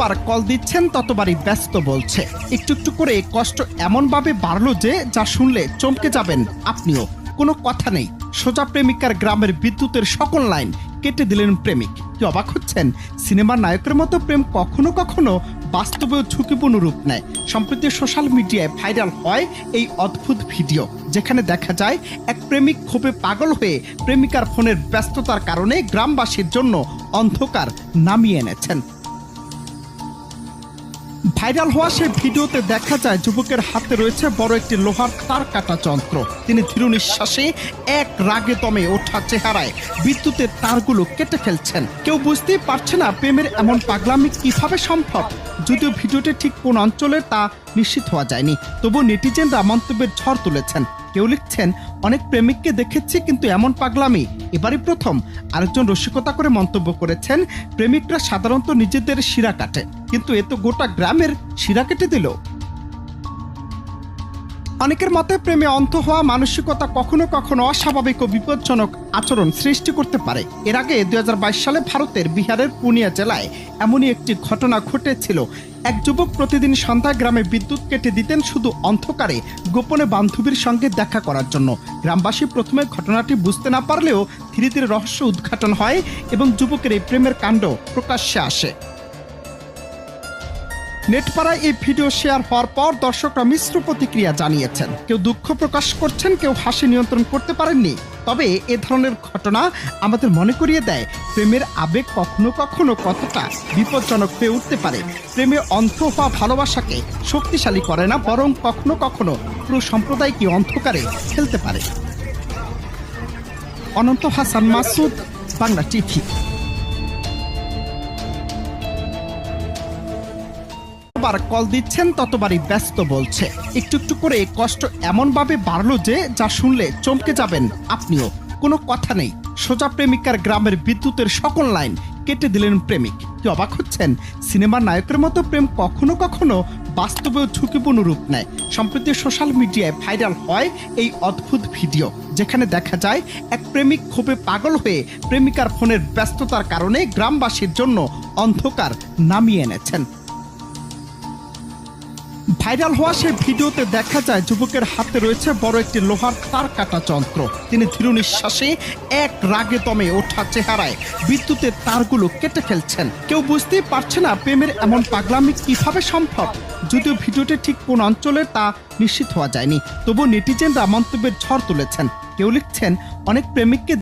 যতবার কল দিচ্ছেন ততবারই ব্যস্ত বলছে। একটু একটু করে কষ্ট এমনভাবে বাড়লো যে যা শুনলে চমকে যাবেন আপনিও। কোনো কথা নেই, সোজা প্রেমিকার গ্রামের বিদ্যুতের সকল লাইন কেটে দিলেন প্রেমিক। কি অবাক হচ্ছেন? সিনেমার নায়কের মতো প্রেম কখনো কখনো বাস্তবেও ঝুঁকিপূর্ণ রূপ নেয়। সম্প্রতি সোশ্যাল মিডিয়ায় ভাইরাল হয় এই অদ্ভুত ভিডিও, যেখানে দেখা যায় এক প্রেমিক ক্ষোভে পাগল হয়ে প্রেমিকার ফোনের ব্যস্ততার কারণে গ্রামবাসীর জন্য অন্ধকার নামিয়ে এনেছেন। ভাইরাল হওয়া সেই ভিডিওতে দেখা যায় যুবকের হাতে রয়েছে বড় একটি লোহার তার কাটা যন্ত্র। তিনি ধীর নিঃশ্বাসে এক রাগে দমে ওঠা চেহারায় বিদ্যুতের তারগুলো কেটে ফেলছেন। কেউ বুঝতেই পারছে না প্রেমের এমন পাগলামি কিভাবে সম্ভব। যদিও ভিডিওটি ঠিক কোন অঞ্চলে তা নিশ্চিত হওয়া যায়নি, তবু নেটিজেনরা মন্তব্যের ঝড় তুলেছেন। কেউ লিখছেন, অনেক প্রেমিককে দেখেছি কিন্তু এমন পাগলামি এবারই প্রথম। আরেকজন রসিকতা করে মন্তব্য করেছেন, প্রেমিকরা সাধারণত নিজেদের শিরা কাটে, কিন্তু এ তো গোটা গ্রামের শিরা কেটে দিল। অনেকের মতে প্রেমে অন্ধ হওয়া মানসিকতা কখনো কখনো অস্বাভাবিক ও বিপজ্জনক আচরণ সৃষ্টি করতে পারে। এর আগে 2022 সালে ভারতের বিহারের পুনিয়া জেলায় এমনই একটি ঘটনা ঘটেছিল। এক যুবক প্রতিদিন সন্ধ্যায় গ্রামে বিদ্যুৎ কেটে দিতেন শুধু অন্ধকারে গোপনে বান্ধবীর সঙ্গে দেখা করার জন্য। গ্রামবাসী প্রথমে ঘটনাটি বুঝতে না পারলেও ধীরে ধীরে রহস্য উদ্ঘাটন হয় এবং যুবকের এই প্রেমের কাণ্ড প্রকাশ্যে আসে। নেটপাড়ায় এই ভিডিও শেয়ার হওয়ার পর দর্শকরা মিশ্র প্রতিক্রিয়া জানিয়েছেন। কেউ দুঃখ প্রকাশ করছেন, কেউ হাসি নিয়ন্ত্রণ করতে পারেননি। তবে এ ধরনের ঘটনা আমাদের মনে করিয়ে দেয় প্রেমের আবেগ কখনো কখনো কতটা বিপজ্জনক হয়ে উঠতে পারে। প্রেমে অন্ধ হওয়া ভালোবাসাকে শক্তিশালী করে না, বরং কখনো কখনো পুরো সম্প্রদায়কে অন্ধকারে ফেলতে পারে। অনন্ত হাসান মাসুদ, বাংলা টিভি। যতবার কল দিচ্ছেন ততবারই ব্যস্ত বলছে। একটু একটু করে কষ্ট এমনভাবে বাড়লো যে যা শুনলে চমকে যাবেন আপনিও। কোনো কথা নেই, সোজা প্রেমিকার গ্রামের বিদ্যুতের সকল লাইন কেটে দিলেন প্রেমিক। কি অবাক হচ্ছেন? সিনেমার নায়কের মতো প্রেম কখনো কখনো বাস্তবেও ঝুঁকিপূর্ণ রূপ নেয়। সম্প্রতি সোশ্যাল মিডিয়ায় ভাইরাল হয় এই অদ্ভুত ভিডিও, যেখানে দেখা যায় এক প্রেমিক ক্ষোভে পাগল হয়ে প্রেমিকার ফোনের ব্যস্ততার কারণে গ্রামবাসীর জন্য অন্ধকার নামিয়ে এনেছেন। ভাইরাল হওয়া সেই ভিডিওতে দেখা যায় যুবকের হাতে রয়েছে বড় একটি লোহার তার কাটা যন্ত্র। তিনি ধীর নিঃশ্বাসে এক রাগে দমে ওঠা চেহারায় বিদ্যুতের তারগুলো কেটে ফেলছেন। কেউ বুঝতেই পারছে না প্রেমের এমন পাগলামি কিভাবে সম্ভব। যদিও ভিডিওটি ঠিক কোন অঞ্চলে তা নিশ্চিত হওয়া যায়নি, তবু নেটিজেনরা মন্তব্যের ঝড় তুলেছেন। কেউ লিখছেন, অনেক প্রেমিককে